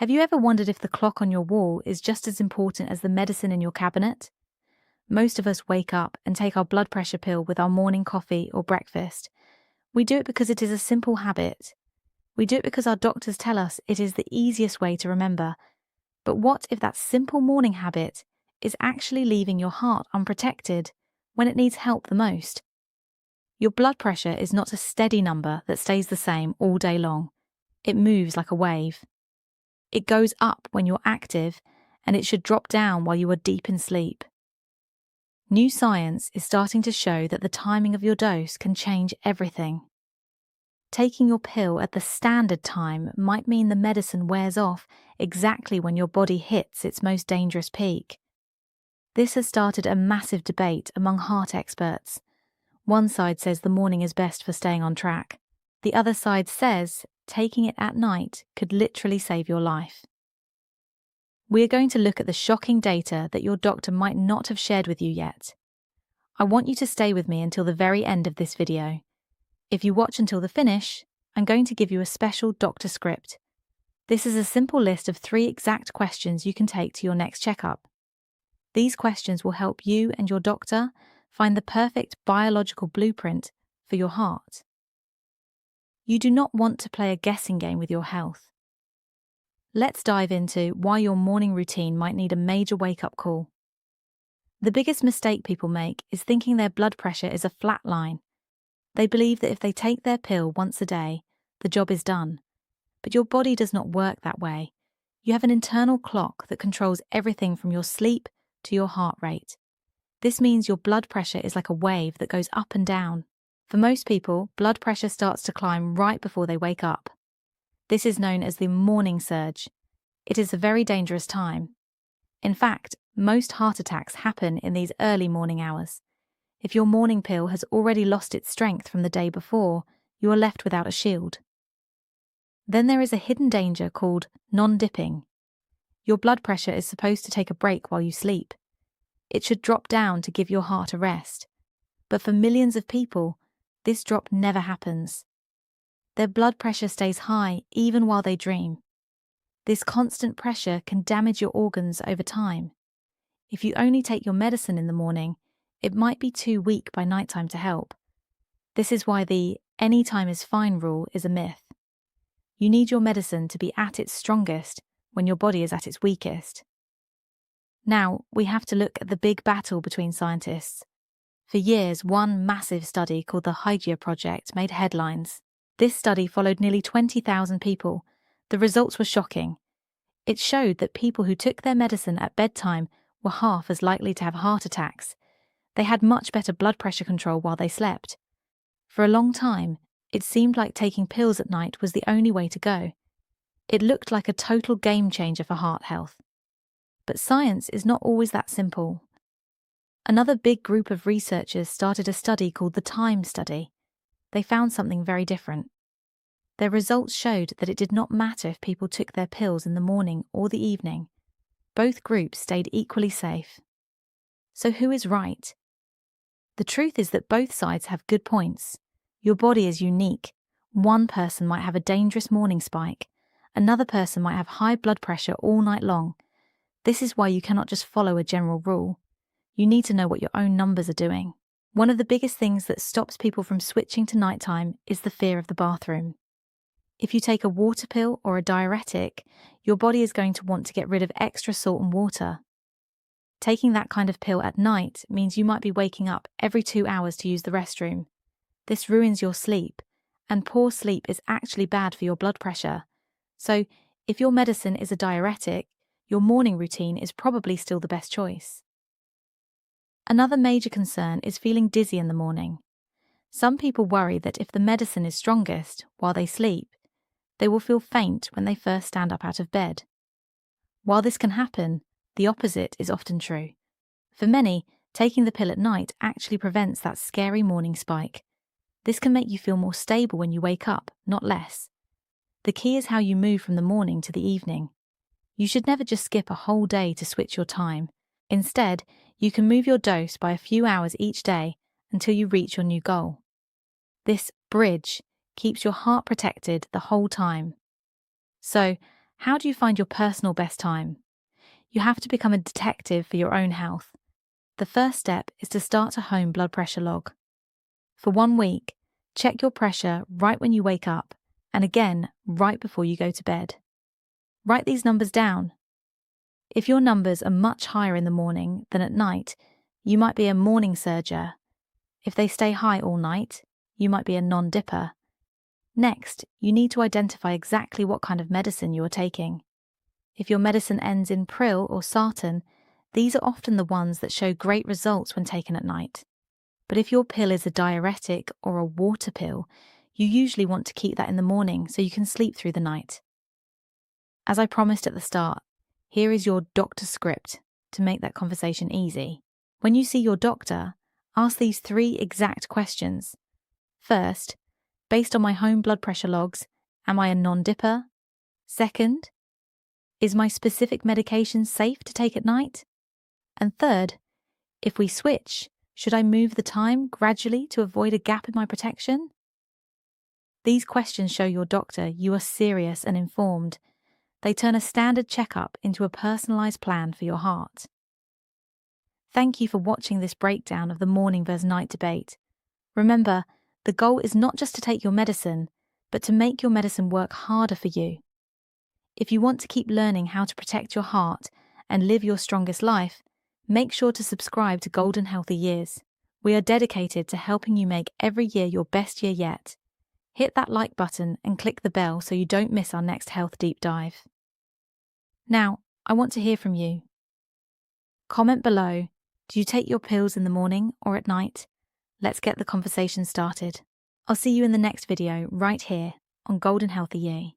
Have you ever wondered if the clock on your wall is just as important as the medicine in your cabinet? Most of us wake up and take our blood pressure pill with our morning coffee or breakfast. We do it because it is a simple habit. We do it because our doctors tell us it is the easiest way to remember. But what if that simple morning habit is actually leaving your heart unprotected when it needs help the most? Your blood pressure is not a steady number that stays the same all day long. It moves like a wave. It goes up when you're active, and it should drop down while you are deep in sleep. New science is starting to show that the timing of your dose can change everything. Taking your pill at the standard time might mean the medicine wears off exactly when your body hits its most dangerous peak. This has started a massive debate among heart experts. One side says the morning is best for staying on track. The other side says taking it at night could literally save your life. We are going to look at the shocking data that your doctor might not have shared with you yet. I want you to stay with me until the very end of this video. If you watch until the finish, I'm going to give you a special doctor script. This is a simple list of 3 exact questions you can take to your next checkup. These questions will help you and your doctor find the perfect biological blueprint for your heart. You do not want to play a guessing game with your health. Let's dive into why your morning routine might need a major wake-up call. The biggest mistake people make is thinking their blood pressure is a flat line. They believe that if they take their pill once a day, the job is done. But your body does not work that way. You have an internal clock that controls everything from your sleep to your heart rate. This means your blood pressure is like a wave that goes up and down. For most people, blood pressure starts to climb right before they wake up. This is known as the morning surge. It is a very dangerous time. In fact, most heart attacks happen in these early morning hours. If your morning pill has already lost its strength from the day before, you are left without a shield. Then there is a hidden danger called non-dipping. Your blood pressure is supposed to take a break while you sleep. It should drop down to give your heart a rest. But for millions of people, this drop never happens. Their blood pressure stays high even while they dream. This constant pressure can damage your organs over time. If you only take your medicine in the morning, it might be too weak by nighttime to help. This is why the anytime is fine rule is a myth. You need your medicine to be at its strongest when your body is at its weakest. Now, we have to look at the big battle between scientists. For years, one massive study called the Hypertension project made headlines. This study followed nearly 20,000 people. The results were shocking. It showed that people who took their medicine at bedtime were half as likely to have heart attacks. They had much better blood pressure control while they slept. For a long time, it seemed like taking pills at night was the only way to go. It looked like a total game changer for heart health. But science is not always that simple. Another big group of researchers started a study called the Time Study. They found something very different. Their results showed that it did not matter if people took their pills in the morning or the evening. Both groups stayed equally safe. So who is right? The truth is that both sides have good points. Your body is unique. One person might have a dangerous morning spike. Another person might have high blood pressure all night long. This is why you cannot just follow a general rule. You need to know what your own numbers are doing. One of the biggest things that stops people from switching to nighttime is the fear of the bathroom. If you take a water pill or a diuretic, your body is going to want to get rid of extra salt and water. Taking that kind of pill at night means you might be waking up every 2 hours to use the restroom. This ruins your sleep, and poor sleep is actually bad for your blood pressure. So, if your medicine is a diuretic, your morning routine is probably still the best choice. Another major concern is feeling dizzy in the morning. Some people worry that if the medicine is strongest while they sleep, they will feel faint when they first stand up out of bed. While this can happen, the opposite is often true. For many, taking the pill at night actually prevents that scary morning spike. This can make you feel more stable when you wake up, not less. The key is how you move from the morning to the evening. You should never just skip a whole day to switch your time. Instead, you can move your dose by a few hours each day until you reach your new goal. This bridge keeps your heart protected the whole time. So, How do you find your personal best time? You have to become a detective for your own health. The first step is to start a home blood pressure log. For 1 week, check your pressure right when you wake up and again right before you go to bed. Write these numbers down. If your numbers are much higher in the morning than at night, you might be a morning surger. If they stay high all night, you might be a non-dipper. Next, you need to identify exactly what kind of medicine you are taking. If your medicine ends in pril or sartan, these are often the ones that show great results when taken at night. But if your pill is a diuretic or a water pill, you usually want to keep that in the morning so you can sleep through the night. As I promised at the start, here is your doctor script to make that conversation easy. When you see your doctor, ask these 3 exact questions. First, based on my home blood pressure logs, am I a non-dipper? Second, is my specific medication safe to take at night? And third, if we switch, should I move the time gradually to avoid a gap in my protection? These questions show your doctor you are serious and informed. They turn a standard checkup into a personalised plan for your heart. Thank you for watching this breakdown of the morning versus night debate. Remember, the goal is not just to take your medicine, but to make your medicine work harder for you. If you want to keep learning how to protect your heart and live your strongest life, make sure to subscribe to Golden Healthy Years. We are dedicated to helping you make every year your best year yet. Hit that like button and click the bell so you don't miss our next health deep dive. Now, I want to hear from you. Comment below, do you take your pills in the morning or at night? Let's get the conversation started. I'll see you in the next video right here on Golden Healthy Year.